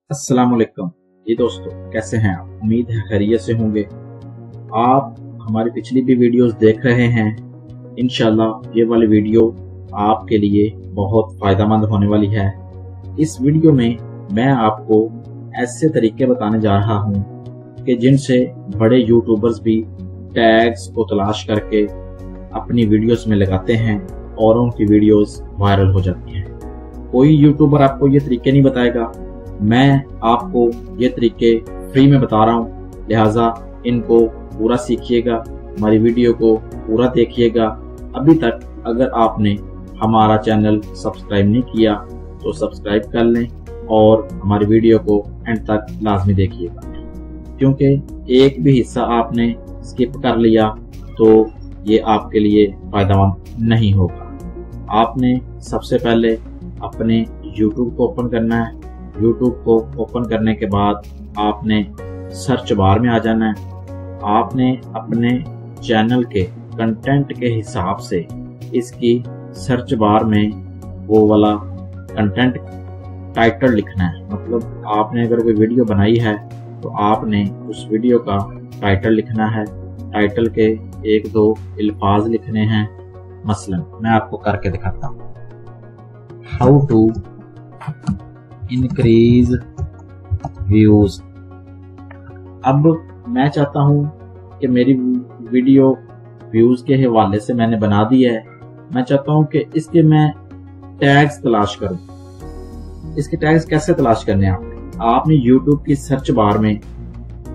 अस्सलाम वालेकुम जी दोस्तों, कैसे हैं आप? उम्मीद है खैरियत से होंगे। आप हमारी पिछली भी वीडियोस देख रहे हैं। इंशाल्लाह ये वाली वीडियो आपके लिए बहुत फायदेमंद होने वाली है। इस वीडियो में मैं आपको ऐसे तरीके बताने जा रहा हूं कि जिनसे बड़े यूट्यूबर्स भी टैग्स को तलाश करके अपनी वीडियोस में लगाते हैं और उनकी वीडियोस वायरल हो जाती हैं। कोई यूट्यूबर आपको ये तरीके नहीं बताएगा, मैं आपको ये तरीके फ्री में बता रहा हूँ, लिहाजा इनको पूरा सीखिएगा, हमारी वीडियो को पूरा देखिएगा। अभी तक अगर आपने हमारा चैनल सब्सक्राइब नहीं किया तो सब्सक्राइब कर लें और हमारी वीडियो को एंड तक लाजमी देखिएगा, क्योंकि एक भी हिस्सा आपने स्किप कर लिया तो ये आपके लिए फायदेमंद नहीं होगा। आपने सबसे पहले अपने YouTube को ओपन करना है। YouTube को ओपन करने के बाद आपने सर्च बार में आ जाना है। आपने अपने चैनल के कंटेंट के हिसाब से इसकी सर्च बार में वो वाला कंटेंट टाइटल लिखना है। मतलब आपने अगर कोई वीडियो बनाई है तो आपने उस वीडियो का टाइटल लिखना है। टाइटल के एक दो अल्फाज लिखने हैं। मसलन मैं आपको करके दिखाता हूँ, हाउ टू इंक्रीज व्यूज। अब मैं चाहता हूं कि मेरी वीडियो व्यूज के हवाले से मैंने बना दी है, मैं चाहता हूं कि इसके मैं टैग्स तलाश करूं। इसके टैग्स कैसे तलाश करने हैं आपने YouTube की सर्च बार में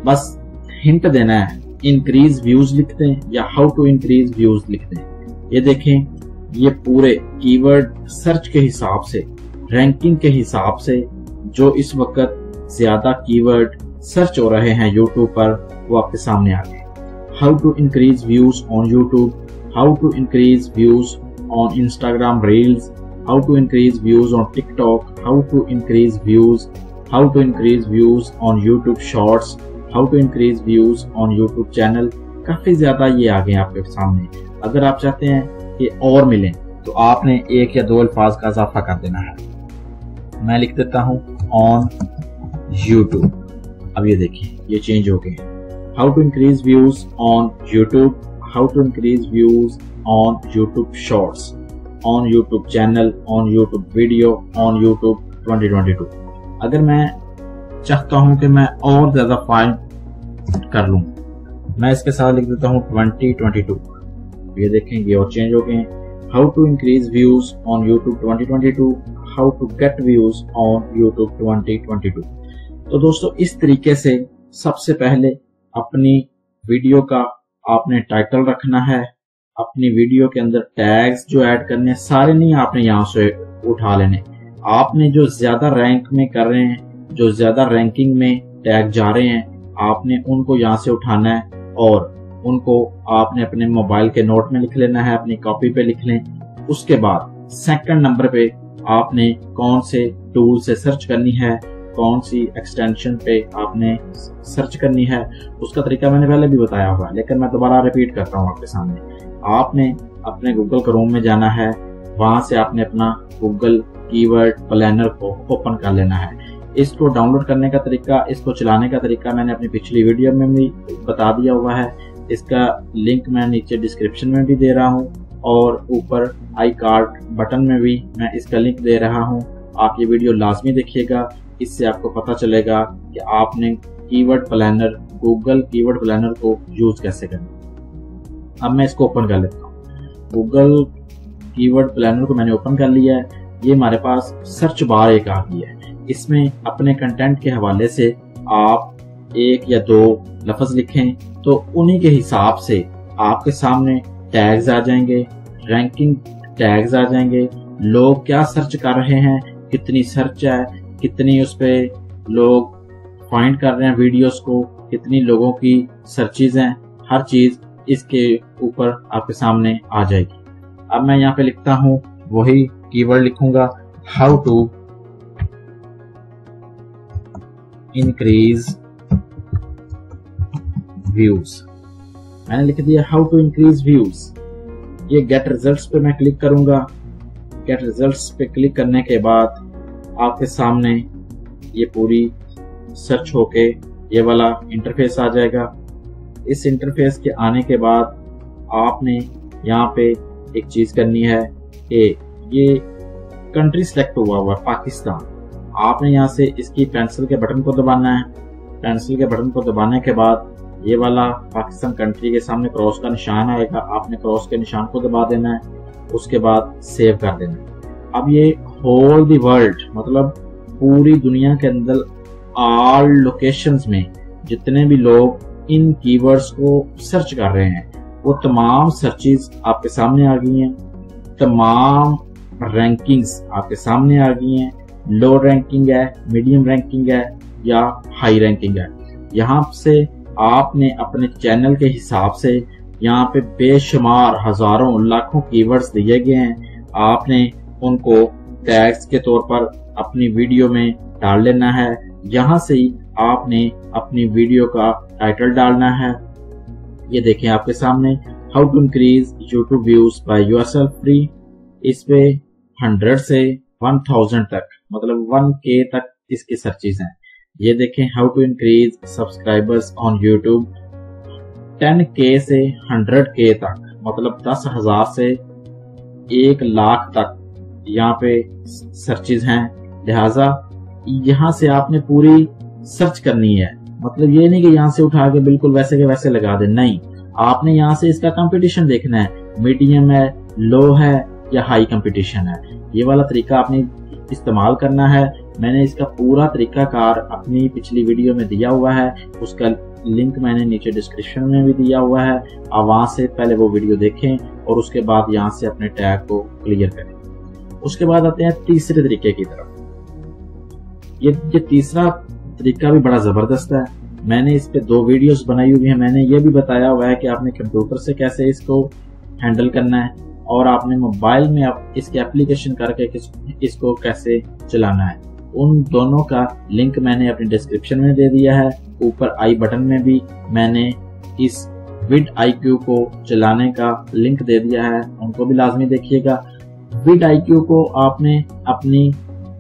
बस हिंट देना है, इंक्रीज व्यूज लिख दें या हाउ टू इंक्रीज व्यूज लिख दें। ये देखें, ये पूरे कीवर्ड सर्च के हिसाब से, रैंकिंग के हिसाब से जो इस वक्त ज्यादा कीवर्ड सर्च हो रहे हैं YouTube पर, वो आपके सामने आ गए। How to increase views on YouTube, how to increase views on Instagram reels, how to increase views on TikTok, how to increase views, how to increase views on YouTube shorts, how to increase views on YouTube channel. काफी ज्यादा ये आ गए आपके सामने। अगर आप चाहते हैं कि और मिलें तो आपने एक या दो अल्फाज का इजाफा कर देना है। मैं लिख देता हूं ऑन YouTube। अब ये देखिए, ये चेंज हो गए। How to increase views on YouTube, how to increase views on YouTube shorts, on YouTube channel, on YouTube video, on YouTube 2022। अगर मैं चाहता हूं कि मैं और ज्यादा फाइंड कर लूं, मैं इसके साथ लिख देता हूं 2022। ये देखें, ये और चेंज हो गए। How to increase views on YouTube 2022, how to get views on YouTube 2022। तो दोस्तों, इस तरीके से सबसे पहले अपनी वीडियो का आपने टाइटल रखना है। अपनी वीडियो के अंदर टैग्स जो ऐड करने, सारे नहीं आपने यहाँ से उठा लेने। आपने जो ज्यादा रैंक में कर रहे हैं, जो ज्यादा रैंकिंग में टैग जा रहे हैं, आपने उनको यहाँ से उठाना है और उनको आपने अपने मोबाइल के नोट में लिख लेना है, अपनी कॉपी पे लिख लें। उसके बाद सेकंड नंबर पे आपने कौन से टूल से सर्च करनी है, कौन सी एक्सटेंशन पे आपने सर्च करनी है, उसका तरीका मैंने पहले भी बताया हुआ है, लेकिन मैं दोबारा रिपीट करता हूँ आपके सामने। आपने अपने गूगल क्रोम में जाना है, वहां से आपने अपना गूगल कीवर्ड प्लानर को ओपन कर लेना है। इसको डाउनलोड करने का तरीका, इसको चलाने का तरीका मैंने अपनी पिछली वीडियो में भी बता दिया हुआ है। इसका लिंक मैं नीचे डिस्क्रिप्शन में भी दे रहा हूँ और ऊपर आई कार्ड बटन में भी मैं इसका लिंक दे रहा हूँ। आप ये वीडियो लाजमी देखिएगा, इससे आपको पता चलेगा कि आपने keyword planner, Google keyword planner को यूज कैसे करना। अब मैं इसको ओपन कर लेता हूँ। गूगल कीवर्ड प्लानर को मैंने ओपन कर लिया है। ये हमारे पास सर्च बार एक आ गई है। इसमें अपने कंटेंट के हवाले से आप एक या दो लफ्ज लिखें तो उन्हीं के हिसाब से आपके सामने टैग्स आ जाएंगे, रैंकिंग टैग्स आ जाएंगे, लोग क्या सर्च कर रहे हैं, कितनी सर्च है, कितनी उस पे लोग फाइंड कर रहे हैं वीडियोस को, कितनी लोगों की सर्चेज हैं, हर चीज इसके ऊपर आपके सामने आ जाएगी। अब मैं यहाँ पे लिखता हूँ, वही कीवर्ड लिखूंगा, हाउ टू इंक्रीज व्यूज। मैंने लिख दिया हाउ टू इंक्रीज व्यूज। ये गेट रिजल्ट्स पे मैं क्लिक करूंगा। गेट रिजल्ट्स पे क्लिक करने के बाद आपके सामने ये पूरी सर्च होके ये वाला इंटरफेस आ जाएगा। इस इंटरफेस के आने के बाद आपने यहाँ पे एक चीज करनी है कि ये कंट्री सिलेक्ट हुआ हुआ पाकिस्तान। आपने यहाँ से इसकी पेंसिल के बटन को दबाना है। पेंसिल के बटन को दबाने के बाद ये वाला पाकिस्तान कंट्री के सामने क्रॉस का निशान आएगा, आपने क्रॉस के निशान को दबा देना है, उसके बाद सेव कर देना है। अब ये होल दी वर्ल्ड मतलब पूरी दुनिया के अंदर ऑल लोकेशंस में जितने भी लोग इन कीवर्ड्स को सर्च कर रहे हैं वो तमाम सर्चेस आपके सामने आ गई हैं, तमाम रैंकिंग्स आपके सामने आ गई हैं। लो रैंकिंग है, मीडियम रैंकिंग है या हाई रैंकिंग है। यहाँ से आपने अपने चैनल के हिसाब से यहाँ पे बेशुमार हजारों लाखों कीवर्ड्स दिए गए हैं। आपने उनको टैग्स के तौर पर अपनी वीडियो में डाल लेना है। यहाँ से ही आपने अपनी वीडियो का टाइटल डालना है। ये देखें आपके सामने, how to increase YouTube views by yourself free. इस पे 100 से 1000 तक मतलब 1K तक इसकी सर्चेज हैं। ये देखें, how to increase subscribers on YouTube 10K से 100K तक मतलब 10,000 से 1 लाख तक यहाँ पे सर्चेज हैं। लिहाजा यहाँ से आपने पूरी सर्च करनी है। मतलब ये नहीं कि यहाँ से उठा के बिल्कुल वैसे के वैसे लगा दे, नहीं, आपने यहाँ से इसका कंपटीशन देखना है, मीडियम है, लो है या हाई कंपटीशन है। ये वाला तरीका आपने इस्तेमाल करना है। मैंने इसका पूरा तरीकाकार अपनी पिछली वीडियो में दिया हुआ है, उसका लिंक मैंने नीचे डिस्क्रिप्शन में भी दिया हुआ है। आप वहां से पहले वो वीडियो देखें और उसके बाद यहाँ से अपने टैग को क्लियर करें। उसके बाद आते हैं तीसरे तरीके की तरफ। ये तीसरा तरीका भी बड़ा जबरदस्त है। मैंने इस पे 2 वीडियोस बनाई हुई है। मैंने ये भी बताया हुआ है कि आपने कंप्यूटर से कैसे इसको हैंडल करना है और आपने मोबाइल में इसके एप्लीकेशन करके इसको कैसे चलाना है। उन दोनों का लिंक मैंने अपनी डिस्क्रिप्शन में दे दिया है। ऊपर आई बटन में भी मैंने इस vidIQ को चलाने का लिंक दे दिया है, उनको भी लाजमी देखिएगा। vidIQ को आपने अपनी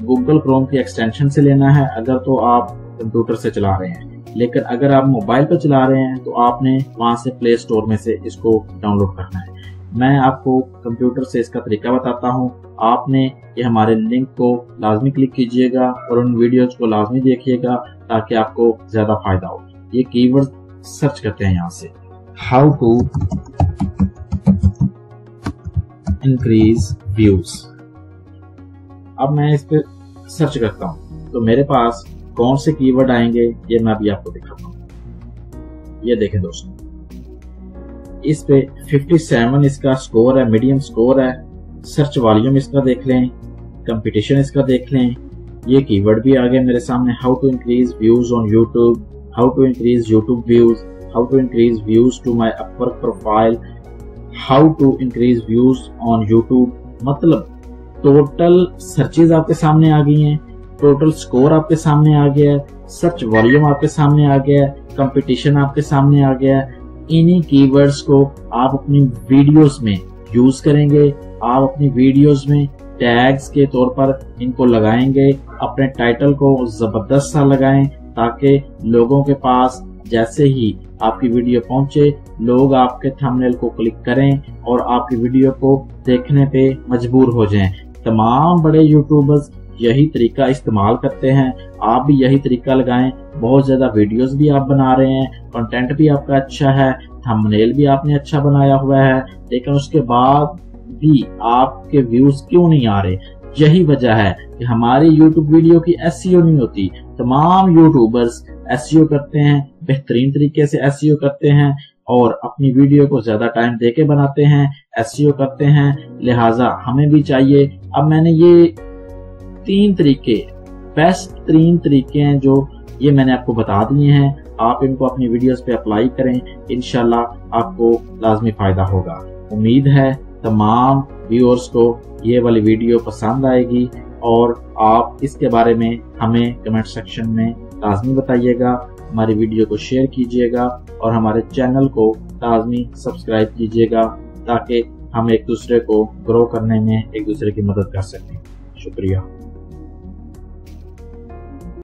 गूगल क्रोम की एक्सटेंशन से लेना है अगर तो आप कंप्यूटर से चला रहे हैं, लेकिन अगर आप मोबाइल पर चला रहे हैं तो आपने वहां से प्ले स्टोर में से इसको डाउनलोड करना है। मैं आपको कंप्यूटर से इसका तरीका बताता हूं। आपने ये हमारे लिंक को लाजमी क्लिक कीजिएगा और उन वीडियोज को लाजमी देखिएगा ताकि आपको ज्यादा फायदा हो। ये कीवर्ड सर्च करते हैं यहाँ से, हाउ टू इंक्रीज व्यूज। अब मैं इस पे सर्च करता हूँ तो मेरे पास कौन से कीवर्ड आएंगे ये मैं अभी आपको दिखाता हूँ। ये देखें दोस्तों, इस पे 57 इसका स्कोर है, मीडियम स्कोर है। सर्च वॉल्यूम इसका देख लें, कंपटीशन इसका देख लें। ये कीवर्ड भी आ गए मेरे सामने, how to increase views on YouTube, how to increase YouTube views, how to increase views to my Upwork profile, how to increase views on YouTube. मतलब टोटल सर्चेज आपके सामने आ गई हैं, टोटल स्कोर आपके सामने आ गया है, सर्च वॉल्यूम आपके सामने आ गया है, कंपटीशन आपके सामने आ गया है। इन्हीं कीवर्ड्स को आप अपनी वीडियोस में यूज करेंगे। आप अपनी वीडियोस में टैग्स के तौर पर इनको लगाएंगे। अपने टाइटल को जबरदस्त सा लगाएं ताकि लोगों के पास जैसे ही आपकी वीडियो पहुंचे लोग आपके थंबनेल को क्लिक करें और आपकी वीडियो को देखने पे मजबूर हो जाएं। तमाम बड़े यूट्यूबर्स यही तरीका इस्तेमाल करते हैं, आप भी यही तरीका लगाएं। बहुत ज्यादा वीडियोस भी आप बना रहे हैं, कंटेंट भी आपका अच्छा है, थंबनेल भी आपने अच्छा बनाया हुआ है, लेकिन उसके बाद भी आपके व्यूज क्यों नहीं आ रहे? यही वजह है कि हमारी यूट्यूब वीडियो की एसईओ नहीं होती। तमाम यूट्यूबर्स एसईओ करते हैं, बेहतरीन तरीके से एसईओ करते हैं और अपनी वीडियो को ज्यादा टाइम देके बनाते हैं, एसईओ करते हैं। लिहाजा हमें भी चाहिए। अब मैंने ये 3 तरीके, बेस्ट 3 तरीके हैं जो ये मैंने आपको बता दिए हैं। आप इनको अपनी वीडियोस पे अप्लाई करें, इंशाल्लाह आपको लाजमी फायदा होगा। उम्मीद है तमाम व्यूअर्स को ये वाली वीडियो पसंद आएगी और आप इसके बारे में हमें कमेंट सेक्शन में लाजमी बताइएगा। हमारी वीडियो को शेयर कीजिएगा और हमारे चैनल को लाजमी सब्सक्राइब कीजिएगा ताकि हम एक दूसरे को ग्रो करने में एक दूसरे की मदद कर सकें। शुक्रिया।